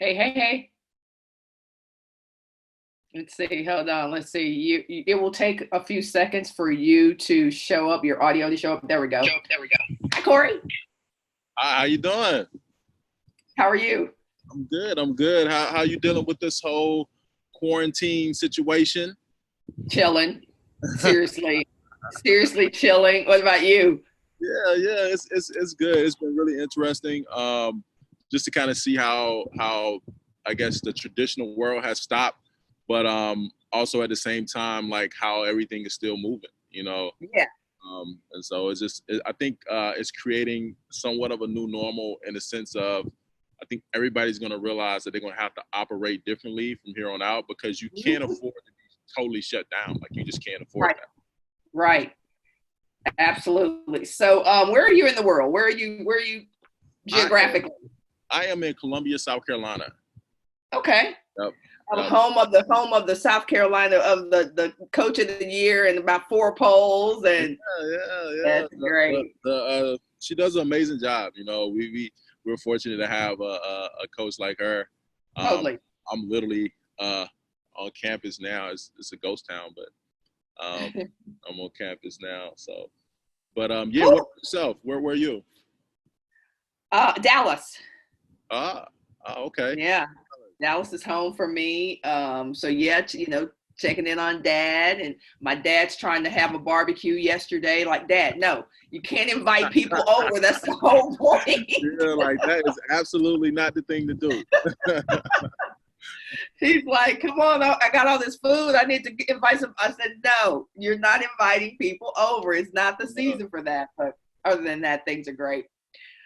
Hey, hey, hey. Let's see. Hold on. Let's see. It will take a few seconds for you to show up, your audio to show up. There we go. Hi, Corey. Hi, how you doing? How are you? I'm good. I'm good. How you dealing with this whole quarantine situation? Chilling. Seriously. Seriously chilling. What about you? Yeah. It's good. It's been really interesting. Just to kind of see how I guess the traditional world has stopped, but also at the same time like how everything is still moving. Yeah. And so I think it's creating somewhat of a new normal in the sense of I think everybody's going to realize that they're going to have to operate differently from here on out because you can't afford to be totally shut down. Like you just can't afford Right. that. Right. Absolutely. So, where are you in the world? Where are you I geographically? I am in Columbia, South Carolina. Okay. Yep. I'm Yep. home of the South Carolina of the coach of the year and about four polls, and Yeah. that's great. She does an amazing job. We're fortunate to have a coach like her. Um, Totally. I'm literally on campus now. It's a ghost town, but I'm on campus now. So, but yeah. What Cool. about yourself? Where were you? Dallas. Ah, okay. Yeah. Dallas is home for me. So yeah, checking in on dad, and my dad's trying to have a barbecue yesterday. Like, Dad, no, you can't invite people over. That's the whole point. Yeah, like that is absolutely not the thing to do. He's like, come on, I got all this food. I need to invite some. I said, no, you're not inviting people over. It's not the season for that. But other than that, things are great.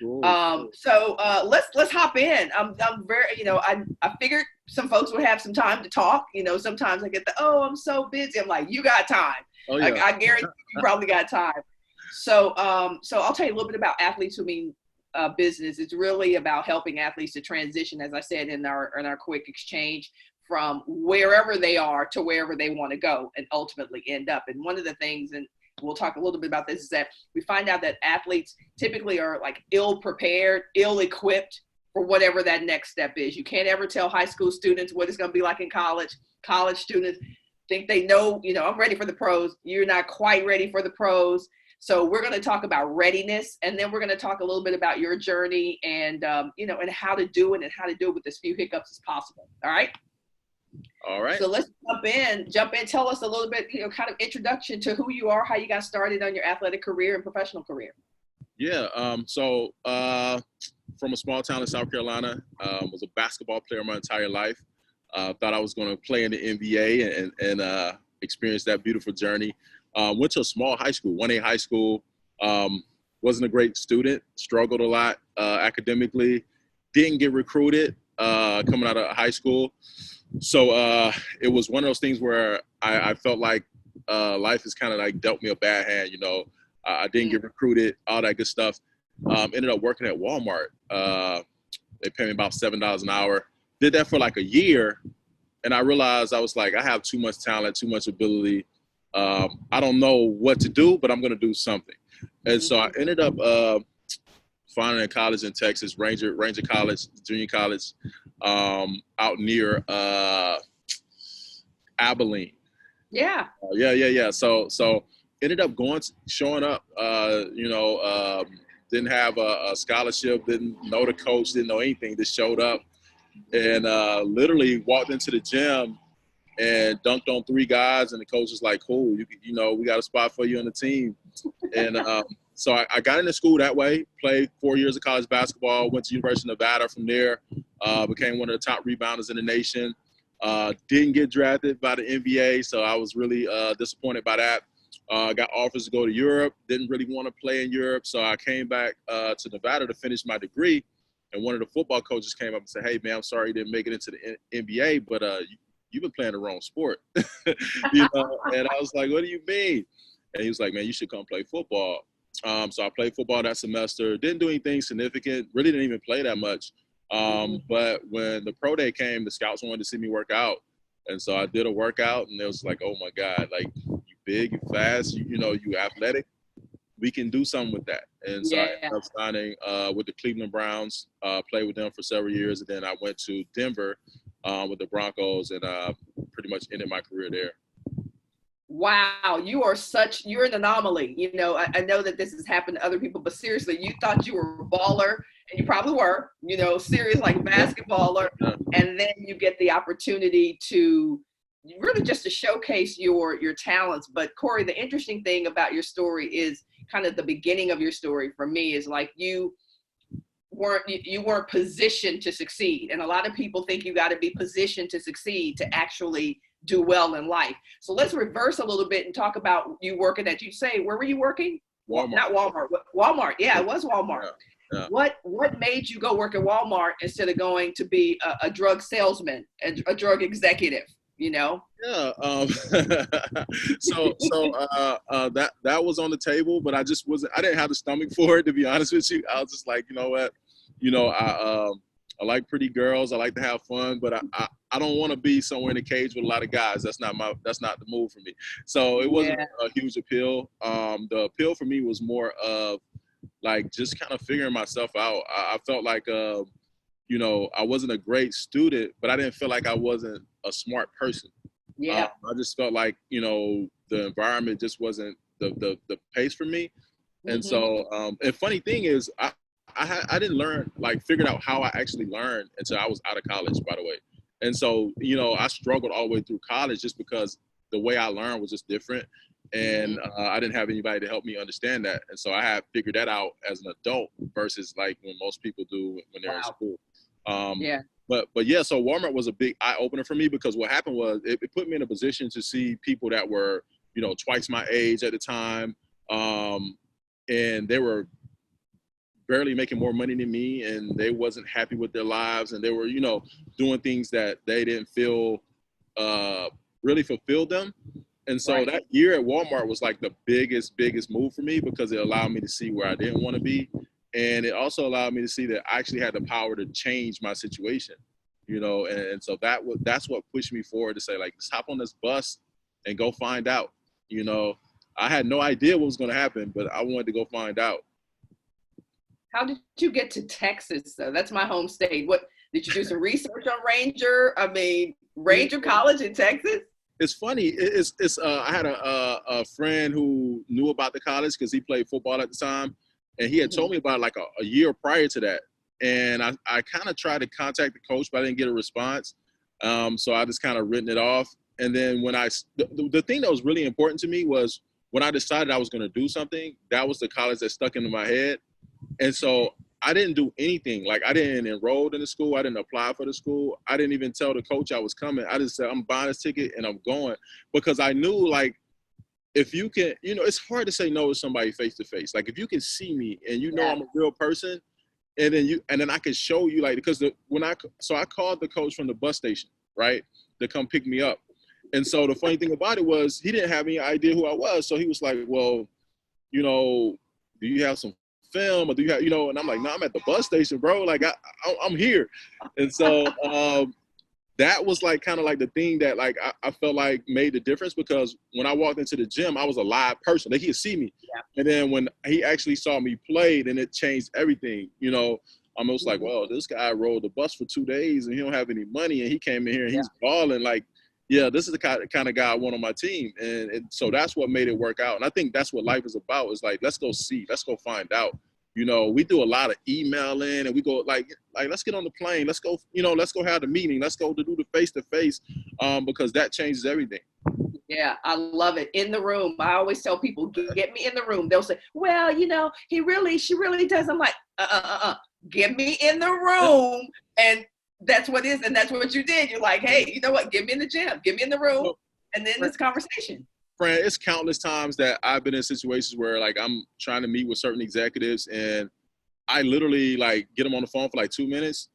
Cool. Let's hop in. I'm very, I figured some folks would have some time to talk. Sometimes I get I'm so busy. I'm like, you got time. Oh Like, yeah. I guarantee you probably got time. So I'll tell you a little bit about athletes who mean business. It's really about helping athletes to transition, as I said in our quick exchange, from wherever they are to wherever they want to go and ultimately end up. And one of the things, and we'll talk a little bit about this, is that we find out that athletes typically are like ill prepared, ill equipped for whatever that next step is. You can't ever tell high school students what it's going to be like in college. College students think they know, I'm ready for the pros. You're not quite ready for the pros. So we're going to talk about readiness, and then we're going to talk a little bit about your journey and, and how to do it and how to do it with as few hiccups as possible. All right. All right. So let's jump in. Tell us a little bit, kind of introduction to who you are, how you got started on your athletic career and professional career. Yeah. From a small town in South Carolina, was a basketball player my entire life. Thought I was going to play in the NBA and experience that beautiful journey. Went to a small high school, 1A high school. Wasn't a great student, struggled a lot academically, didn't get recruited coming out of high school. So it was one of those things where I felt like life has kind of like dealt me a bad hand. I didn't get recruited, all that good stuff. Ended up working at Walmart. They paid me about $7 an hour. Did that for like a year, and I realized I was like, I have too much talent, too much ability. I don't know what to do, but I'm going to do something. And so I ended up finding a college in Texas, Ranger College, junior college, out near Abilene. Yeah. Yeah. So ended up showing up. Didn't have a scholarship, didn't know the coach, didn't know anything. Just showed up and literally walked into the gym and dunked on 3 guys, and the coach was like, "Cool, we got a spot for you on the team." And so I got into school that way. Played 4 years of college basketball. Went to University of Nevada from there. Became one of the top rebounders in the nation. Didn't get drafted by the NBA, so I was really disappointed by that. Got offers to go to Europe. Didn't really want to play in Europe, so I came back to Nevada to finish my degree. And one of the football coaches came up and said, "Hey, man, I'm sorry you didn't make it into the NBA, but you've been playing the wrong sport." And I was like, "What do you mean?" And he was like, "Man, you should come play football." So I played football that semester. Didn't do anything significant. Really didn't even play that much. But when the pro day came, the scouts wanted to see me work out. And so I did a workout, and it was like, oh, my God, like, you big, you fast, you athletic. we can do something with that. And so I Yeah. ended up signing with the Cleveland Browns, played with them for several years. And then I went to Denver with the Broncos and pretty much ended my career there. Wow, you're an anomaly. You know, I know that this has happened to other people, but seriously, you thought you were a baller, and you probably were, you know, serious like basketballer, and then you get the opportunity to really just to showcase your talents. But Corey, the interesting thing about your story is kind of the beginning of your story for me is like you weren't positioned to succeed, and a lot of people think you got to be positioned to succeed to actually do well in life. So let's reverse a little bit and talk about you working at, you say, where were you working? Walmart. Not Walmart. Walmart. Yeah, it was Walmart. Yeah. What made you go work at Walmart instead of going to be a drug salesman, a drug executive, you know? Yeah. So that was on the table, but I didn't have the stomach for it, to be honest with you. I was just like, you know what? You know, I like pretty girls. I like to have fun, but I don't want to be somewhere in a cage with a lot of guys. That's not the move for me. So it wasn't a huge appeal. The appeal for me was more of like just kind of figuring myself out. I felt like, you know, I wasn't a great student, but I didn't feel like I wasn't a smart person. Yeah. I just felt like, you know, the environment just wasn't the pace for me. And so, and funny thing is, I didn't learn, like, figured out how I actually learned until I was out of college, by the way. And so, you know, I struggled all the way through college just because the way I learned was just different. And I didn't have anybody to help me understand that. And so I had figured that out as an adult versus like when most people do when they're in school. But yeah, so Walmart was a big eye opener for me because what happened was it put me in a position to see people that were, you know, twice my age at the time. And they were barely making more money than me, and they wasn't happy with their lives, and they were, you know, doing things that they didn't feel really fulfilled them. And so that year at Walmart was like the biggest move for me because it allowed me to see where I didn't want to be. And it also allowed me to see that I actually had the power to change my situation, you know? And so that's what pushed me forward to say, like, let's hop on this bus and go find out, you know? I had no idea what was going to happen, but I wanted to go find out. How did you get to Texas, though? That's my home state. What, did you do some research on Ranger College in Texas? It's funny. I had a friend who knew about the college because he played football at the time, and he had told me about it like a year prior to that. And I kind of tried to contact the coach, but I didn't get a response. So I just kind of written it off. And then when the thing that was really important to me was when I decided I was going to do something, that was the college that stuck into my head. And so I didn't do anything. Like, I didn't enroll in the school. I didn't apply for the school. I didn't even tell the coach I was coming. I just said, I'm buying this ticket and I'm going, because I knew, like, if you can, you know, it's hard to say no to somebody face to face. Like, if you can see me and you know I'm a real person, and then I can show you, like, because I called the coach from the bus station, right, to come pick me up. And so the funny thing about it was he didn't have any idea who I was. So he was like, well, you know, do you have some film, or do you have, you know? And I'm like, no, I'm at the bus station, bro. Like, I'm here. And so that was like kind of like the thing that, like, I felt like made the difference, because when I walked into the gym, I was a live person. Like, he could see me. And then when he actually saw me play, then it changed everything. You know, I'm almost like, well, this guy rode the bus for 2 days and he don't have any money, and he came in here and he's balling. Like, yeah, this is the kind of guy I want on my team. And so that's what made it work out. And I think that's what life is about, is like, let's go see, let's go find out. You know, we do a lot of emailing, and we go like, let's get on the plane. Let's go, you know, let's go have the meeting. Let's go to do the face-to-face, because that changes everything. Yeah, I love it. In the room. I always tell people, get me in the room. They'll say, well, you know, she really does. I'm like, get me in the room. And that's what it is. And that's what you did. You're like, hey, you know what? Get me in the gym. Get me in the room. And then this conversation. Friend, it's countless times that I've been in situations where, like, I'm trying to meet with certain executives, and I literally, like, get them on the phone for like 2 minutes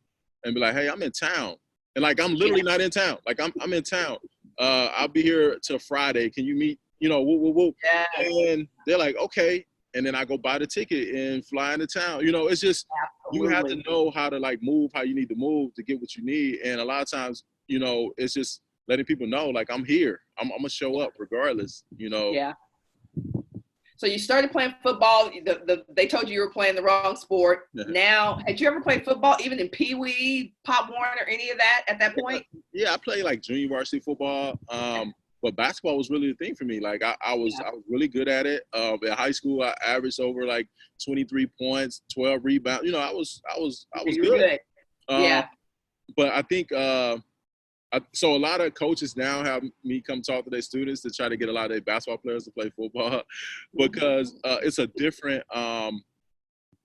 and be like, hey, I'm in town. And, like, I'm literally not in town. Like, I'm in town. I'll be here till Friday. Can you meet? You know, woo. And they're like, okay. And then I go buy the ticket and fly into town. You know, it's just, you have to know how to, like, move how you need to move to get what you need. And a lot of times, you know, it's just letting people know, like, I'm here. I'm going to show up regardless, you know. Yeah. So you started playing football. They told you were playing the wrong sport. Yeah. Now, had you ever played football, even in Pee Wee, Pop Warner, or any of that at that point? Yeah, I played like junior varsity football. But basketball was really the thing for me. Like I was really good at it. In high school, I averaged over like 23 points, 12 rebounds. You know, I was good. Yeah. But I think so a lot of coaches now have me come talk to their students to try to get a lot of their basketball players to play football because it's a different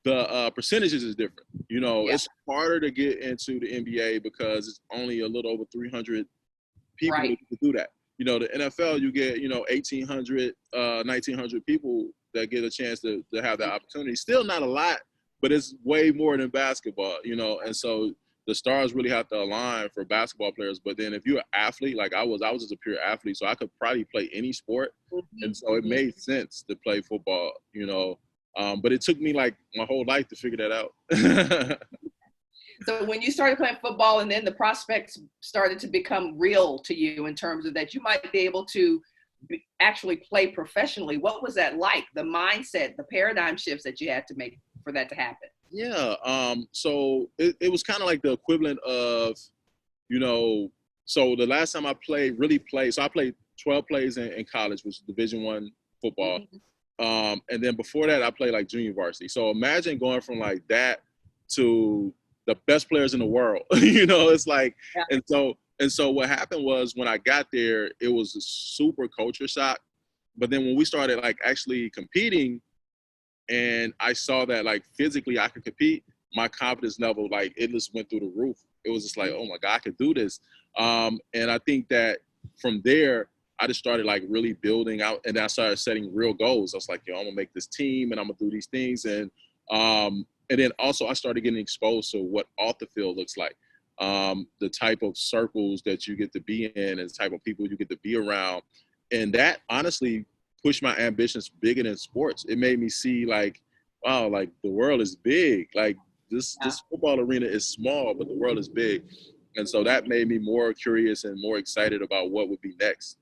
the percentages is different. You know, it's harder to get into the NBA because it's only a little over 300 people that can do that. You know, the NFL, you get, 1,800, 1,900 people that get a chance to have that opportunity. Still not a lot, but it's way more than basketball, and so the stars really have to align for basketball players. But then if you're an athlete, like I was just a pure athlete, so I could probably play any sport. And so it made sense to play football, but it took me like my whole life to figure that out. So when you started playing football and then the prospects started to become real to you in terms of that you might be able to actually play professionally, what was that like? The mindset, the paradigm shifts that you had to make for that to happen? Yeah. So it was kind of like the equivalent of, so the last time I really played, so I played 12 plays in college, which is Division I football. And then before that, I played like junior varsity. So imagine going from like that to the best players in the world, it's like, and so what happened was when I got there, it was a super culture shock. But then when we started like actually competing and I saw that like physically I could compete, my confidence level, like it just went through the roof. It was just like, oh my God, I could do this. And I think that from there, I just started like really building out and I started setting real goals. I was like, I'm gonna make this team and I'm gonna do these things. And then also I started getting exposed to what off the field looks like, the type of circles that you get to be in and the type of people you get to be around. And that honestly pushed my ambitions bigger than sports. It made me see like, wow, like the world is big. Like this football arena is small, but the world is big. And so that made me more curious and more excited about what would be next.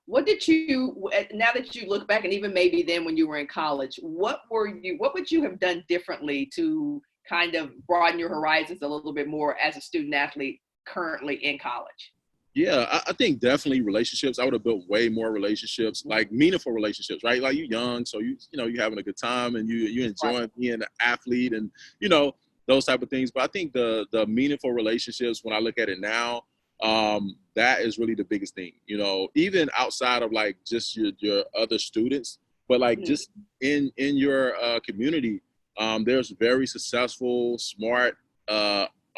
What did you, now that you look back and even maybe then when you were in college, what would you have done differently to kind of broaden your horizons a little bit more as a student athlete currently in college? Yeah, I think definitely relationships. I would have built way more relationships, like meaningful relationships, right? Like you're young, so you're having a good time and you enjoying being an athlete and, those type of things. But I think the meaningful relationships, when I look at it now, that is really the biggest thing, even outside of like just your other students, but like just in your community, there's very successful, smart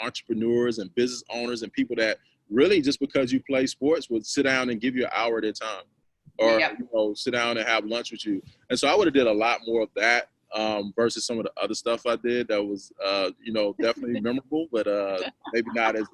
entrepreneurs and business owners and people that really just because you play sports would sit down and give you an hour of their time or, sit down and have lunch with you. And so I would have did a lot more of that versus some of the other stuff I did that was, definitely memorable, but maybe not as,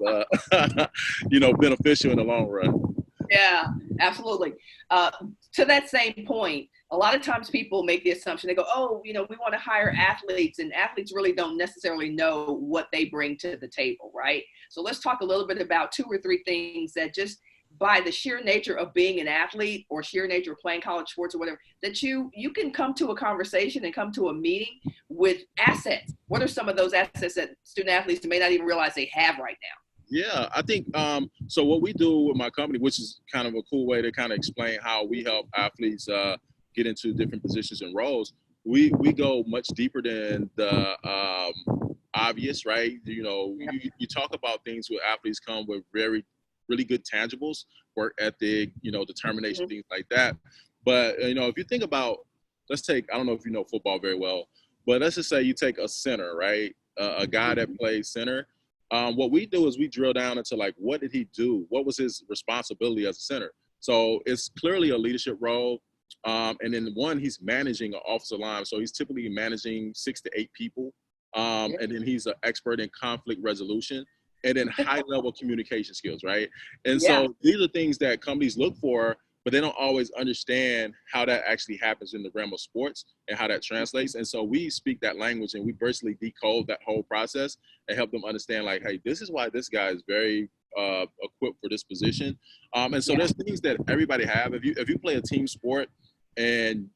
beneficial in the long run. Yeah, absolutely. To that same point, a lot of times people make the assumption, they go, oh, we want to hire athletes, and athletes really don't necessarily know what they bring to the table, right? So let's talk a little bit about 2 or 3 things that just by the sheer nature of being an athlete or sheer nature of playing college sports or whatever, that you can come to a conversation and come to a meeting with assets. What are some of those assets that student athletes may not even realize they have right now? Yeah, I think so what we do with my company, which is kind of a cool way to kind of explain how we help athletes get into different positions and roles, we go much deeper than the obvious, right? You talk about things where athletes come with really good tangibles, work ethic, determination, things like that. But, if you think about, I don't know if you know football very well, but let's just say you take a center, right? A guy that plays center. What we do is we drill down into like, what did he do? What was his responsibility as a center? So it's clearly a leadership role. And then he's managing an offensive line. So he's typically managing 6 to 8 people. And then he's an expert in conflict resolution and then high level communication skills, right? And so these are things that companies look for, but they don't always understand how that actually happens in the realm of sports and how that translates. And so we speak that language and we basically decode that whole process and help them understand like, hey, this is why this guy is very equipped for this position. And so there's things that everybody have. If you play a team sport and,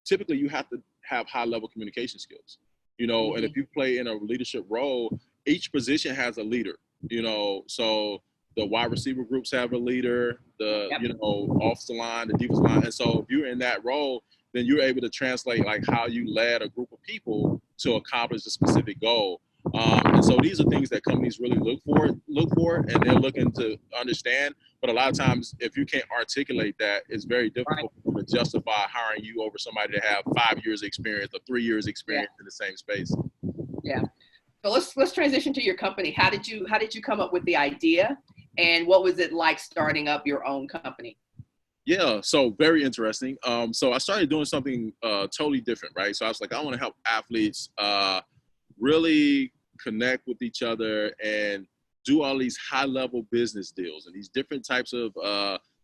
typically you have to have high level communication skills, you know, and if you play in a leadership role, each position has a leader, you know, so the wide receiver groups have a leader, you know, offensive line, the defensive line. And so if you're in that role, then you're able to translate like how you led a group of people to accomplish a specific goal. And so these are things that companies really look for, and they're looking to understand. But a lot of times, if you can't articulate that, it's very difficult to justify hiring you over somebody to have 5 years experience or 3 years experience in the same space. Yeah. So let's transition to your company. How did you come up with the idea, and what was it like starting up your own company? Yeah, so very interesting. So I started doing something totally different, right? So I was like, I want to help athletes really connect with each other and do all these high-level business deals and these different types of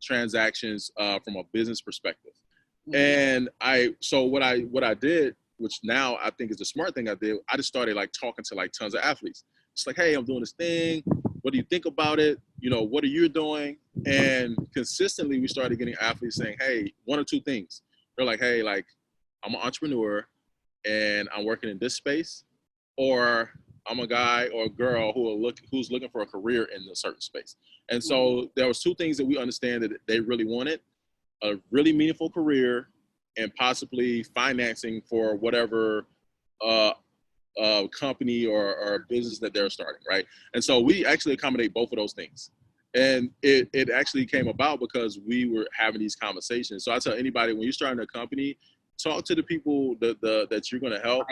transactions from a business perspective. And so what I did, which now I think is the smart thing I did, I just started like talking to like tons of athletes. It's like, hey, I'm doing this thing. What do you think about it? You know, what are you doing? And consistently we started getting athletes saying, hey, one or two things. They're like, hey, like I'm an entrepreneur and I'm working in this space, or I'm a guy or a girl who's looking for a career in a certain space. And so there was two things that we understand that they really wanted: a really meaningful career and possibly financing for whatever company or business that they're starting, right? And so we actually accommodate both of those things. And it actually came about because we were having these conversations. So I tell anybody, when you're starting a company, talk to the people that you're going to help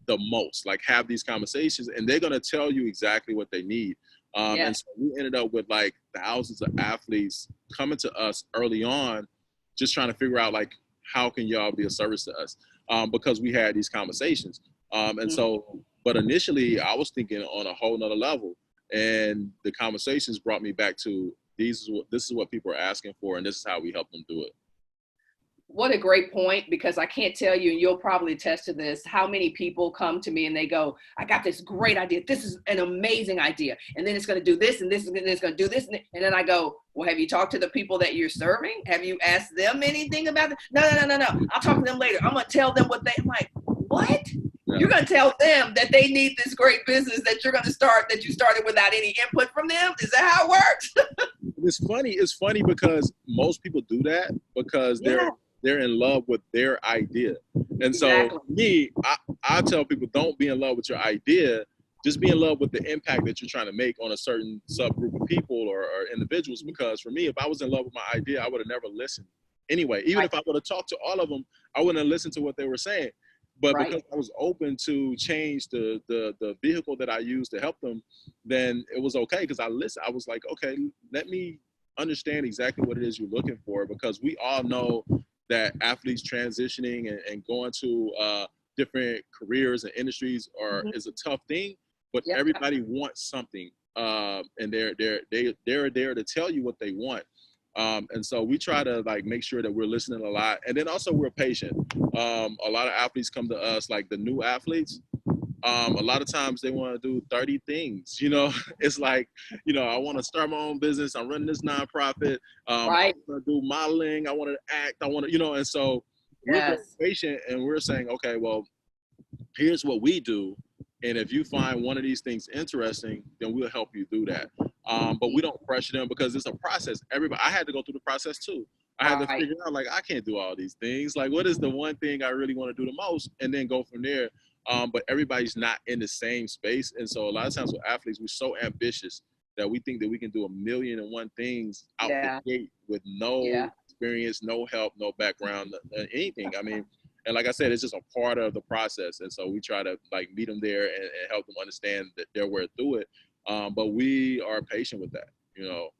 the most, like have these conversations, and they're going to tell you exactly what they need. And so we ended up with like thousands of athletes coming to us early on, just trying to figure out like, how can y'all be of service to us? Because we had these conversations. And so, but initially I was thinking on a whole nother level, and the conversations brought me back to this is what people are asking for, and this is how we help them do it. What a great point, because I can't tell you, and you'll probably attest to this, how many people come to me and they go, I got this great idea. This is an amazing idea. And then it's going to do this, and this, and it's going to do this. And then I go, well, have you talked to the people that you're serving? Have you asked them anything about it? No. I'll talk to them later. I'm going to tell them I'm like, what? Yeah. You're going to tell them that they need this great business that you're going to start, that you started without any input from them? Is that how it works? It's funny because most people do that because they're in love with their idea. And so me, I tell people, don't be in love with your idea. Just be in love with the impact that you're trying to make on a certain subgroup of people or individuals. Because for me, if I was in love with my idea, I would have never listened. Anyway, even if I would have talked to all of them, I wouldn't have listened to what they were saying. But because I was open to change the vehicle that I used to help them, then it was okay, because I listened. I was like, okay, let me understand exactly what it is you're looking for, because we all know that athletes transitioning and going to different careers and industries is a tough thing, but everybody wants something, and they're there to tell you what they want. And so we try to like make sure that we're listening a lot, and then also we're patient. A lot of athletes come to us, like the new athletes. A lot of times they want to do 30 things, you know. It's like, you know, I want to start my own business. I'm running this nonprofit. I want to do modeling. I want to act. I want to, you know, and so we're very patient, and we're saying, okay, well, here's what we do. And if you find one of these things interesting, then we'll help you do that. But we don't pressure them, because it's a process. I had to go through the process too. I had to figure out, like, I can't do all these things. Like, what is the one thing I really want to do the most? And then go from there. But everybody's not in the same space. And so a lot of times with athletes, we're so ambitious that we think that we can do 1,000,001 things out the gate with no experience, no help, no background, anything. I mean, and like I said, it's just a part of the process. And so we try to like meet them there and help them understand that they're way through it. But we are patient with that, you know.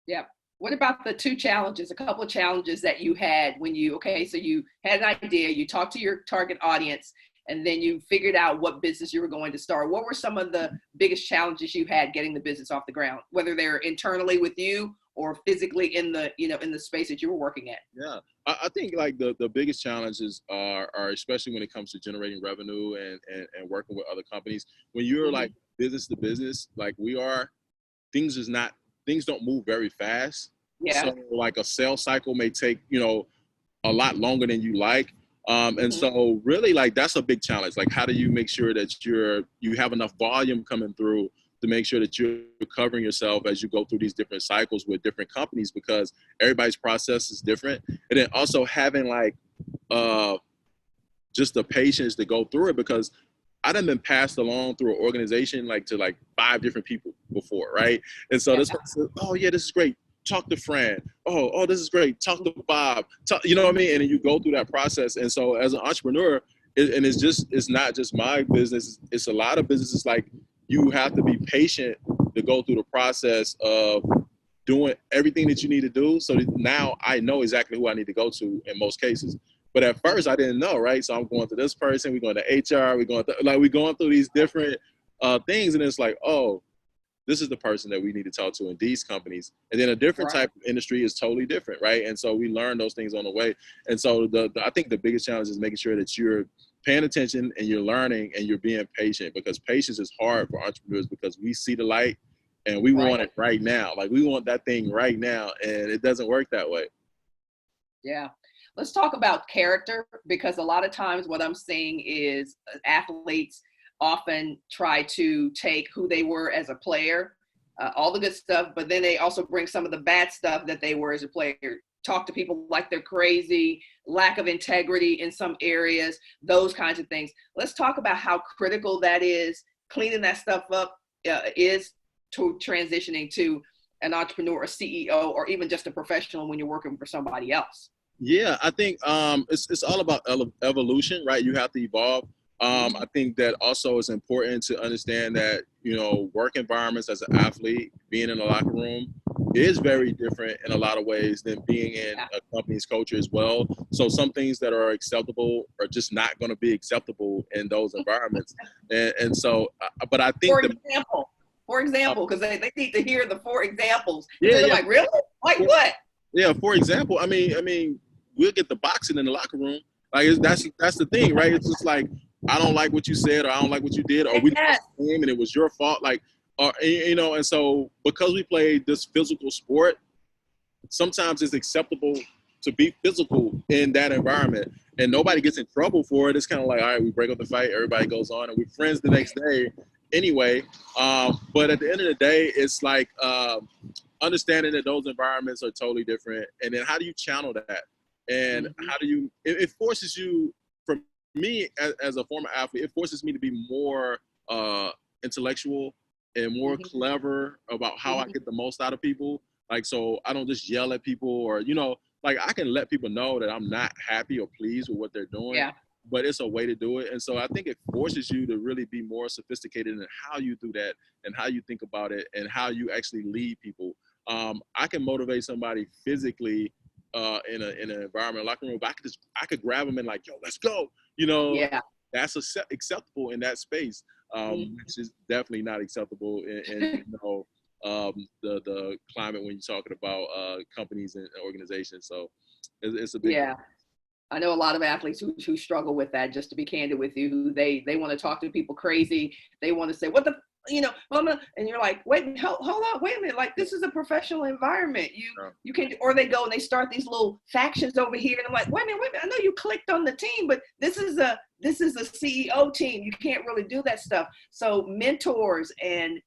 Yeah. What about the a couple of challenges that you had when so you had an idea, you talked to your target audience, and then you figured out what business you were going to start. What were some of the biggest challenges you had getting the business off the ground, whether they're internally with you or physically in the space that you were working at? Yeah, I think like the biggest challenges are especially when it comes to generating revenue and working with other companies. When you're like business to business, like we are, things don't move very fast. Yeah. So like a sales cycle may take, a lot longer than you like. And so really, like, that's a big challenge. Like, how do you make sure that you have enough volume coming through to make sure that you're covering yourself as you go through these different cycles with different companies, because everybody's process is different. And then also having like just the patience to go through it, because I done been passed along through an organization like to like 5 different people before, right? And so this person says, oh yeah, this is great. Talk to Fran. Oh, this is great. Talk to Bob. You know what I mean? And then you go through that process. And so as an entrepreneur, it's not just my business. It's a lot of businesses. Like, you have to be patient to go through the process of doing everything that you need to do. So that now I know exactly who I need to go to in most cases. But at first I didn't know, right? So I'm going to this person, we're going to HR, we're going through these different things. And it's like, oh, this is the person that we need to talk to in these companies. And then a different type of industry is totally different, right? And so we learn those things on the way. And so I think the biggest challenge is making sure that you're paying attention and you're learning and you're being patient, because patience is hard for entrepreneurs, because we see the light and we want it right now. Like, we want that thing right now, and it doesn't work that way. Yeah. Let's talk about character, because a lot of times what I'm seeing is athletes often try to take who they were as a player, all the good stuff, but then they also bring some of the bad stuff that they were as a player. Talk to people like they're crazy, lack of integrity in some areas, those kinds of things. Let's talk about how critical that is, cleaning that stuff up is to transitioning to an entrepreneur, a CEO, or even just a professional when you're working for somebody else. Yeah, I think it's all about evolution, right? You have to evolve. I think that also it's important to understand that, work environments as an athlete, being in a locker room is very different in a lot of ways than being in a company's culture as well. So some things that are acceptable are just not going to be acceptable in those environments. And so, but I think for example, because they need to hear the 4 examples. Yeah, like, really? Like what? Yeah, for example, I mean, we'll get the boxing in the locker room. Like, that's the thing, right? It's just like, I don't like what you said, or I don't like what you did, or we lost the game and it was your fault. Like, and so because we play this physical sport, sometimes it's acceptable to be physical in that environment, and nobody gets in trouble for it. It's kind of like, all right, we break up the fight, everybody goes on, and we're friends the next day anyway. But at the end of the day, it's like understanding that those environments are totally different, and then how do you channel that? And how do you, it forces you, for me as a former athlete, it forces me to be more intellectual and more clever about how I get the most out of people. Like, so I don't just yell at people, or, like, I can let people know that I'm not happy or pleased with what they're doing, but it's a way to do it. And so I think it forces you to really be more sophisticated in how you do that and how you think about it and how you actually lead people. I can motivate somebody physically in an environment, locker room, but I could grab them and like, yo, let's go. That's acceptable in that space, which is definitely not acceptable in the climate when you're talking about companies and organizations. So it's a big thing. I know a lot of athletes who struggle with that, just to be candid with you, who they want to talk to people crazy. They want to say, what the, and you're like, wait, hold on, wait a minute. Like, this is a professional environment. You can, or they go and they start these little factions over here. And I'm like, wait a minute. I know you clicked on the team, but this is a CEO team. You can't really do that stuff. So mentors and,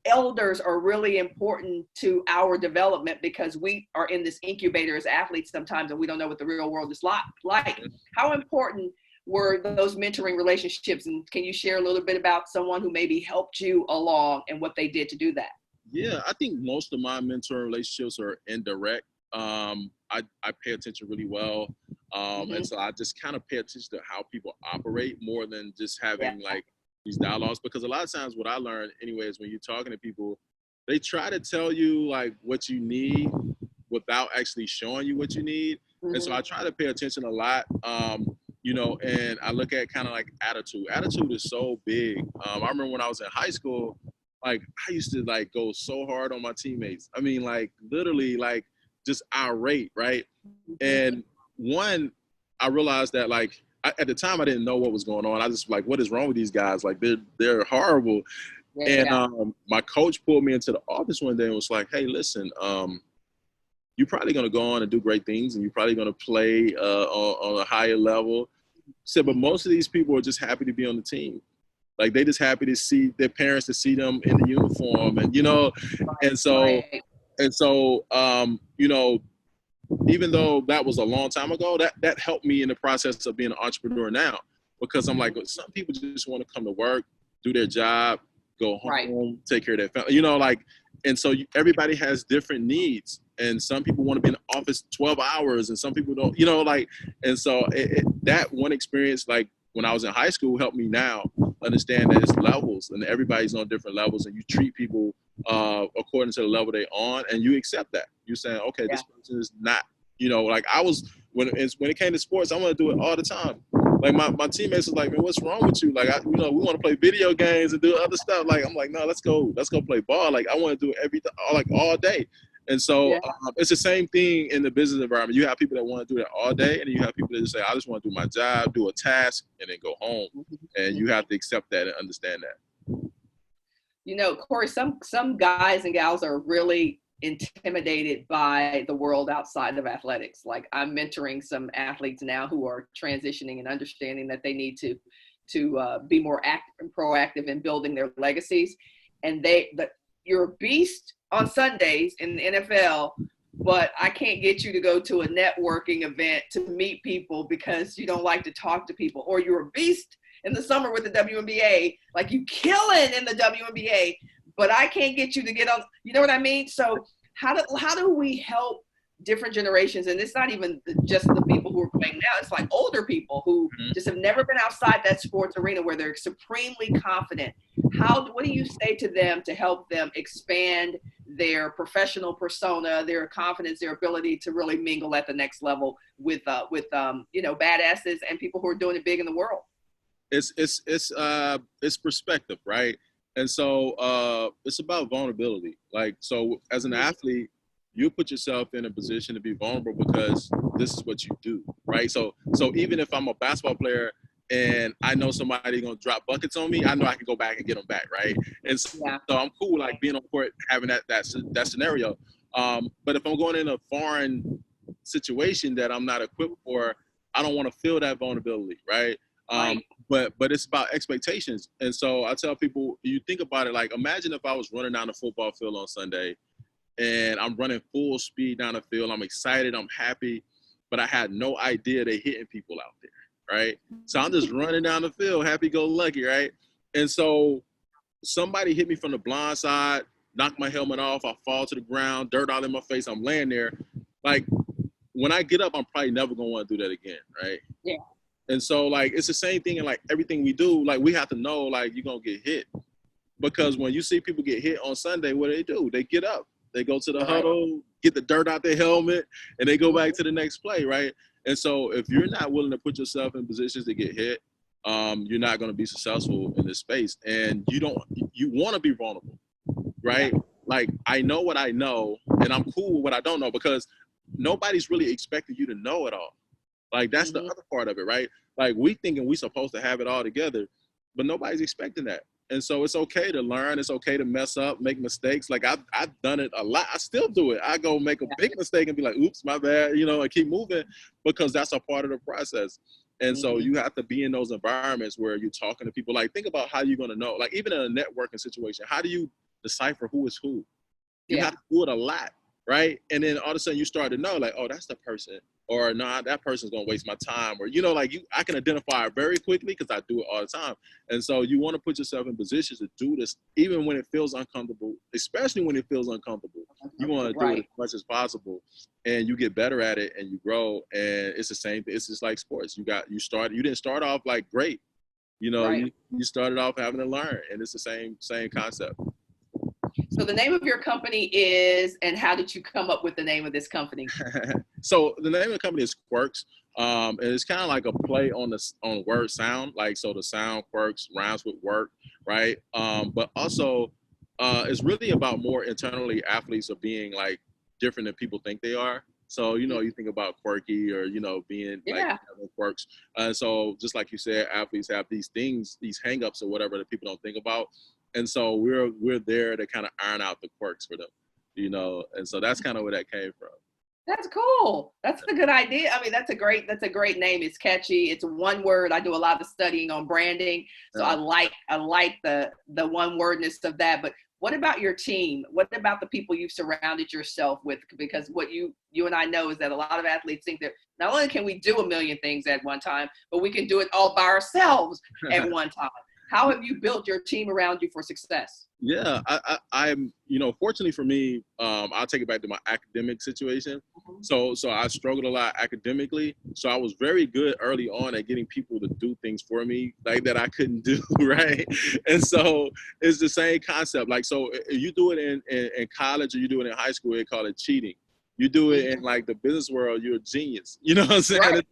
elders are really important to our development, because we are in this incubator as athletes sometimes, and we don't know what the real world is like. How important were those mentoring relationships? And can you share a little bit about someone who maybe helped you along and what they did to do that? Yeah, I think most of my mentoring relationships are indirect. I pay attention really well. And so I just kind of pay attention to how people operate more than just having like these dialogues, because a lot of times what I learned anyway is when you're talking to people, they try to tell you like what you need without actually showing you what you need. And so I try to pay attention a lot. And I look at kind of like attitude. Attitude is so big. I remember when I was in high school, like I used to like go so hard on my teammates. I mean, like literally like just irate, right? And I realized that like at the time I didn't know what was going on. I just like, what is wrong with these guys? Like they're horrible. And my coach pulled me into the office one day and was like, hey, listen, you're probably going to go on and do great things, and you're probably going to play on a higher level. So, but most of these people are just happy to be on the team. Like they just happy to see their parents, to see them in the uniform, and and so Right. you know, even though that was a long time ago, that helped me in the process of being an entrepreneur now, because I'm like, some people just want to come to work, do their job, go home, Right. take care of their family, like, and so everybody has different needs, and some people want to be in the office 12 hours, and some people don't, like, and so that one experience, like when I was in high school, helped me now understand that it's levels, and everybody's on different levels, and you treat people according to the level they're on, and you accept that. You're saying, okay, Yeah. this person is not, like I was, when it came to sports, I want to do it all the time. Like my teammates was like, man, what's wrong with you? Like, we want to play video games and do other stuff. Like, I'm like, no, let's go play ball. Like, I want to do everything, like all day. And so it's the same thing in the business environment. You have people that want to do that all day, and you have people that just say, I just want to do my job, do a task, and then go home. And you have to accept that and understand that. Corey, some guys and gals are really intimidated by the world outside of athletics. Like I'm mentoring some athletes now who are transitioning and understanding that they need to be more active and proactive in building their legacies. And you're a beast on Sundays in the NFL, but I can't get you to go to a networking event to meet people because you don't like to talk to people, or you're a beast in the summer with the WNBA, like you killing in the WNBA, but I can't get you to get on, you know what I mean? So how do we help different generations? And it's not even just the people who are playing now, it's like older people who just have never been outside that sports arena where they're supremely confident. What do you say to them to help them expand their professional persona, their confidence, their ability to really mingle at the next level with badasses and people who are doing it big in the world? It's perspective, right? And so it's about vulnerability. Like, so as an athlete, you put yourself in a position to be vulnerable because this is what you do, right? So even if I'm a basketball player and I know somebody gonna drop buckets on me, I know I can go back and get them back, right? And so I'm cool, like being on court, having that scenario. But if I'm going in a foreign situation that I'm not equipped for, I don't want to feel that vulnerability, right? But it's about expectations. And so I tell people, you think about it, like imagine if I was running down the football field on Sunday and I'm running full speed down the field. I'm excited, I'm happy, but I had no idea they're hitting people out there, right? So I'm just running down the field, happy-go-lucky, right? And so somebody hit me from the blind side, knocked my helmet off, I fall to the ground, dirt all in my face, I'm laying there. Like, when I get up, I'm probably never going to want to do that again, right? Yeah. And so, like, it's the same thing in, like, everything we do. Like, we have to know, like, you're going to get hit. Because when you see people get hit on Sunday, what do? They get up. They go to the huddle, get the dirt out their helmet, and they go back to the next play, right? And so if you're not willing to put yourself in positions to get hit, you're not going to be successful in this space. And you want to be vulnerable, right? Like, I know what I know, and I'm cool with what I don't know, because nobody's really expecting you to know it all. Like, that's the other part of it, right? Like, we thinking we supposed to have it all together, but nobody's expecting that. And so it's okay to learn. It's okay to mess up, make mistakes. Like, I've done it a lot. I still do it. I go make a big mistake and be like, oops, my bad, and keep moving, because that's a part of the process. And so you have to be in those environments where you're talking to people. Like, think about how you're going to know. Like, even in a networking situation, how do you decipher who is who? You have to do it a lot, right? And then all of a sudden you start to know, like, oh, that's the person. Or nah, that person's gonna waste my time. Or I can identify it very quickly because I do it all the time. And so you want to put yourself in positions to do this, even when it feels uncomfortable, especially when it feels uncomfortable. You want to do it as much as possible, and you get better at it, and you grow. And it's the same thing. It's just like sports. You didn't start off like great. You started off having to learn, and it's the same concept. So the name of your company is, and how did you come up with the name of this company? So the name of the company is Qwerkz. And it's kind of like a play on word sound. Like, so the sound Qwerkz rhymes with work, right? But also it's really about more internally athletes are being like different than people think they are. So, you think about quirky or, being like having quirks. And so just like you said, athletes have these things, these hangups or whatever that people don't think about. And so we're there to kind of iron out the quirks for them, and so that's kind of where that came from. That's cool. That's a good idea. I mean, that's a great name. It's catchy. It's one word. I do a lot of studying on branding. So Yeah. I like the one wordness of that. But what about your team? What about the people you've surrounded yourself with? Because what you and I know is that a lot of athletes think that not only can we do a million things at one time, but we can do it all by ourselves at one time. How have you built your team around you for success? Yeah, I'm, fortunately for me, I'll take it back to my academic situation. Mhm. So I struggled a lot academically. So I was very good early on at getting people to do things for me like that I couldn't do, right? And so it's the same concept. Like, so if you do it in college or you do it in high school, they call it cheating. You do it in like the business world, you're a genius. You know what I'm saying? Right,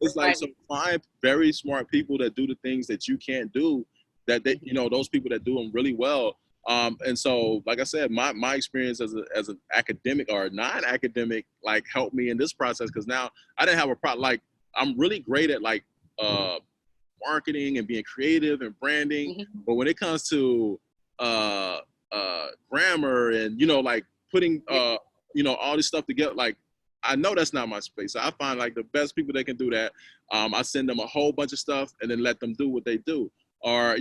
It's like, right. so find very smart people that do the things that you can't do, that they, those people that do them really well. And so, like I said, my experience as an academic or non-academic, like, helped me in this process, because now I didn't have a problem. Like, I'm really great at like marketing and being creative and branding, Mm-hmm. but when it comes to grammar and like putting all this stuff together, like, I know that's not my space. So I find like the best people that can do that. I send them a whole bunch of stuff and then let them do what they do. Or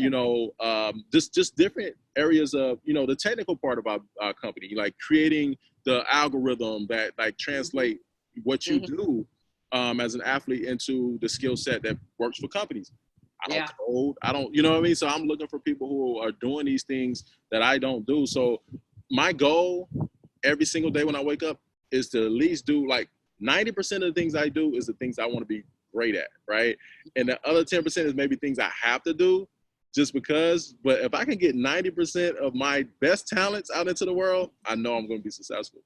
just different areas of the technical part of our company, like creating the algorithm that like translate what you do as an athlete into the skill set that works for companies. I don't code. I don't, you know what I mean? So I'm looking for people who are doing these things that I don't do. So my goal every single day when I wake up is to at least do like 90% of the things I do is the things I want to be great at, right? And the other 10% is maybe things I have to do just because. But if I can get 90% of my best talents out into the world, I know I'm going to be successful.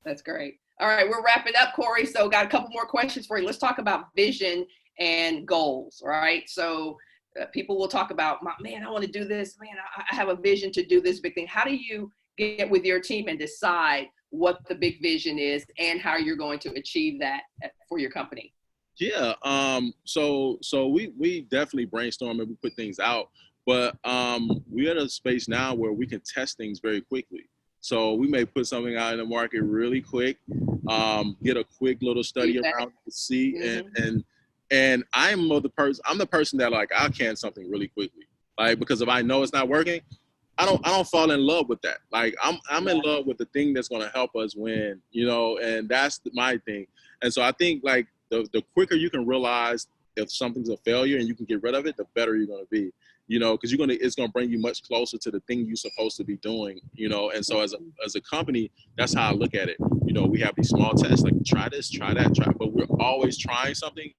That's great. All right, we're wrapping up, Corey. So got a couple more questions for you. Let's talk about vision and goals, right? So people will talk about, man, I want to do this. Man, I have a vision to do this big thing. How do you get with your team and decide what the big vision is and how you're going to achieve that for your company? Yeah. So we definitely brainstorm and we put things out, but we're at a space now where we can test things very quickly. So we may put something out in the market really quick, get a quick little study around to see, and I'm the person that, like, I can something really quickly, like, because if I know it's not working, I don't fall in love with that. Like, I'm in love with the thing that's going to help us win, and that's my thing. And so I think, like, the quicker you can realize if something's a failure and you can get rid of it, the better you're going to be, because it's going to bring you much closer to the thing you're supposed to be doing, and so as a company, that's how I look at it. We have these small tests, like, try this, try that, but we're always trying something,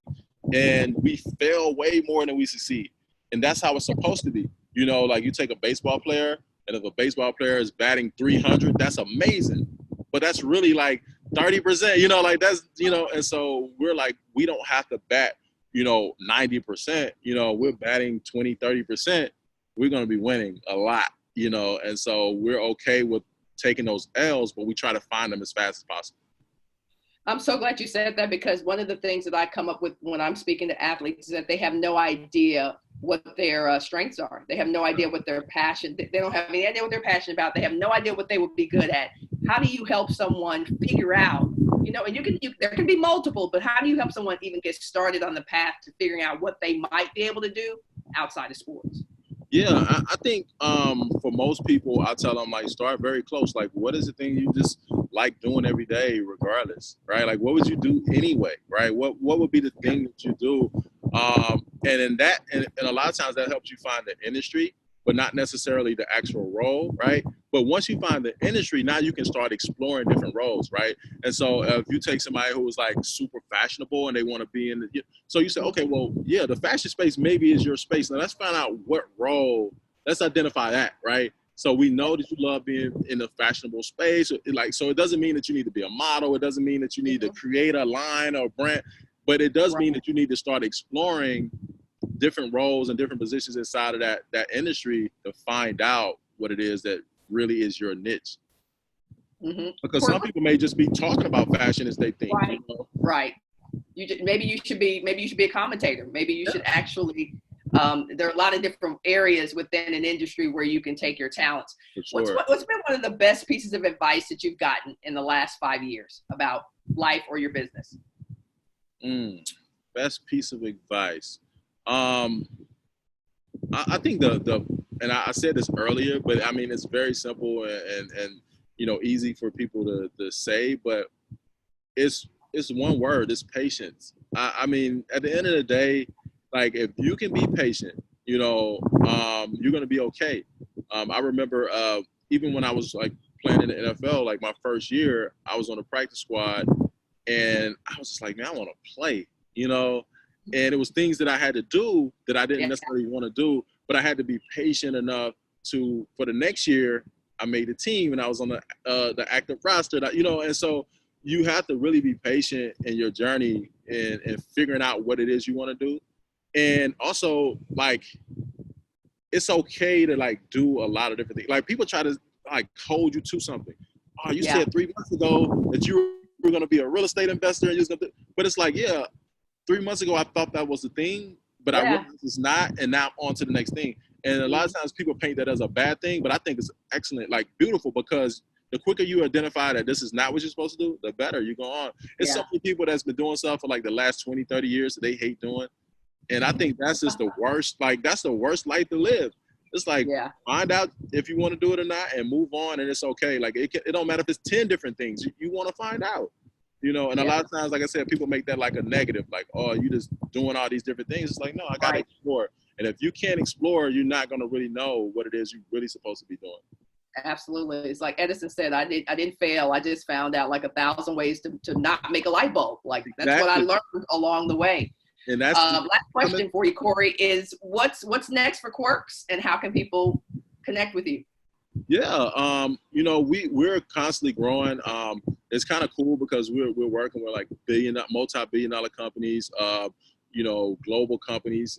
and we fail way more than we succeed. And that's how it's supposed to be. Like, you take a baseball player, and if a baseball player is batting 300, that's amazing. But that's really like 30%, like, that's, and so we're like, we don't have to bat, 90%, we're batting 20, 30%. We're going to be winning a lot, and so we're okay with taking those L's, but we try to find them as fast as possible. I'm so glad you said that, because one of the things that I come up with when I'm speaking to athletes is that they have no idea what their strengths are. They have no idea what their passion. They don't have any idea what they're passionate about. They have no idea what they would be good at. How do you help someone figure out, and there can be multiple, but how do you help someone even get started on the path to figuring out what they might be able to do outside of sports? Yeah, I think for most people, I tell them, like, start very close. Like, what is the thing you just like doing every day, regardless, right? Like, what would you do anyway, right? What would be the thing that you do? And a lot of times that helps you find the industry, but not necessarily the actual role, right? But once you find the industry, now you can start exploring different roles, right? And so if you take somebody who is like super fashionable and they want to be in the, so you say, okay, well, yeah, the fashion space maybe is your space. Now let's find out what role, let's identify that, right? So we know that you love being in the fashionable space. So it doesn't mean that you need to be a model. It doesn't mean that you need to create a line or brand, but it does mean that you need to start exploring different roles and different positions inside of that industry to find out what it is that really is your niche. Because some people may just be talking about fashion as they think. Right. Maybe you should be a commentator. Maybe you should actually there are a lot of different areas within an industry where you can take your talents. For sure. What's been one of the best pieces of advice that you've gotten in the last 5 years about life or your business? Best piece of advice. I think and I said this earlier, but I mean, it's very simple and easy for people to say, but it's one word, it's patience. I mean, at the end of the day, like, if you can be patient, you're going to be okay. I remember even when I was like playing in the NFL, like my first year, I was on the practice squad and I was just like, man, I want to play, and it was things that I had to do that I didn't necessarily want to do, but I had to be patient enough for the next year, I made the team and I was on the active roster, and so you have to really be patient in your journey and figuring out what it is you want to do. And also, like, it's okay to like do a lot of different things. Like, people try to like hold you to something. Oh, you said 3 months ago that you were going to be a real estate investor, and but it's like, 3 months ago I thought that was the thing, but I realized it's not, and now I'm on to the next thing. And a lot of times people paint that as a bad thing, but I think it's excellent, like beautiful, because the quicker you identify that this is not what you're supposed to do, the better you go on. It's so many people that's been doing stuff for like the last 20, 30 years that they hate doing. And I think that's just the worst, like, that's the worst life to live. It's like, find out if you want to do it or not and move on, and it's okay. Like, it don't matter if it's 10 different things. You want to find out, and a lot of times, like I said, people make that like a negative, like, oh, you just doing all these different things. It's like, no, I got to explore. And if you can't explore, you're not going to really know what it is you're really supposed to be doing. Absolutely. It's like Edison said, I didn't fail. I just found out like 1,000 ways to not make a light bulb. Like, that's what I learned along the way. And that's last question for you, Corey, is what's next for Qwerkz, and how can people connect with you? Yeah, we're constantly growing. It's kind of cool because we're working with like multi-billion-dollar companies, global companies,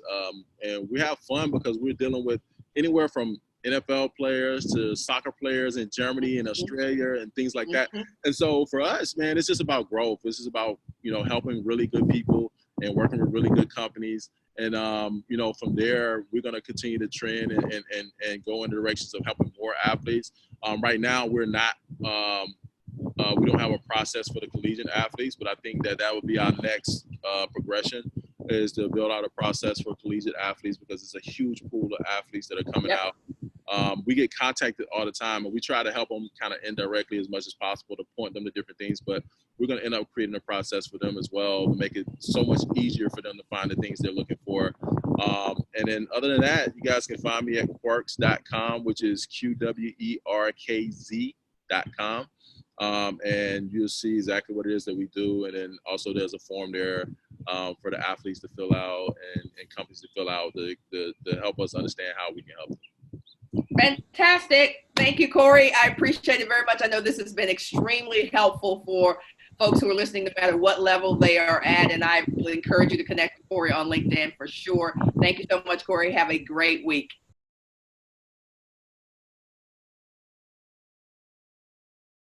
and we have fun because we're dealing with anywhere from NFL players to soccer players in Germany and Australia and things like that. And so for us, man, it's just about growth. This is about helping really good people and working with really good companies. And, from there, we're going to continue to trend and go in the directions of helping more athletes. Right now, we're not, we don't have a process for the collegiate athletes, but I think that would be our next progression, is to build out a process for collegiate athletes, because it's a huge pool of athletes that are coming out. We get contacted all the time, and we try to help them kind of indirectly as much as possible to point them to different things, but we're going to end up creating a process for them as well to make it so much easier for them to find the things they're looking for. And then other than that, you guys can find me at qwerkz.com, which is QWERKZ.com. And you'll see exactly what it is that we do. And then also there's a form there for the athletes to fill out and companies to fill out to help us understand how we can help them. Fantastic. Thank you, Corey. I appreciate it very much. I know this has been extremely helpful for folks who are listening, no matter what level they are at. And I will encourage you to connect with Corey on LinkedIn for sure. Thank you so much, Corey. Have a great week.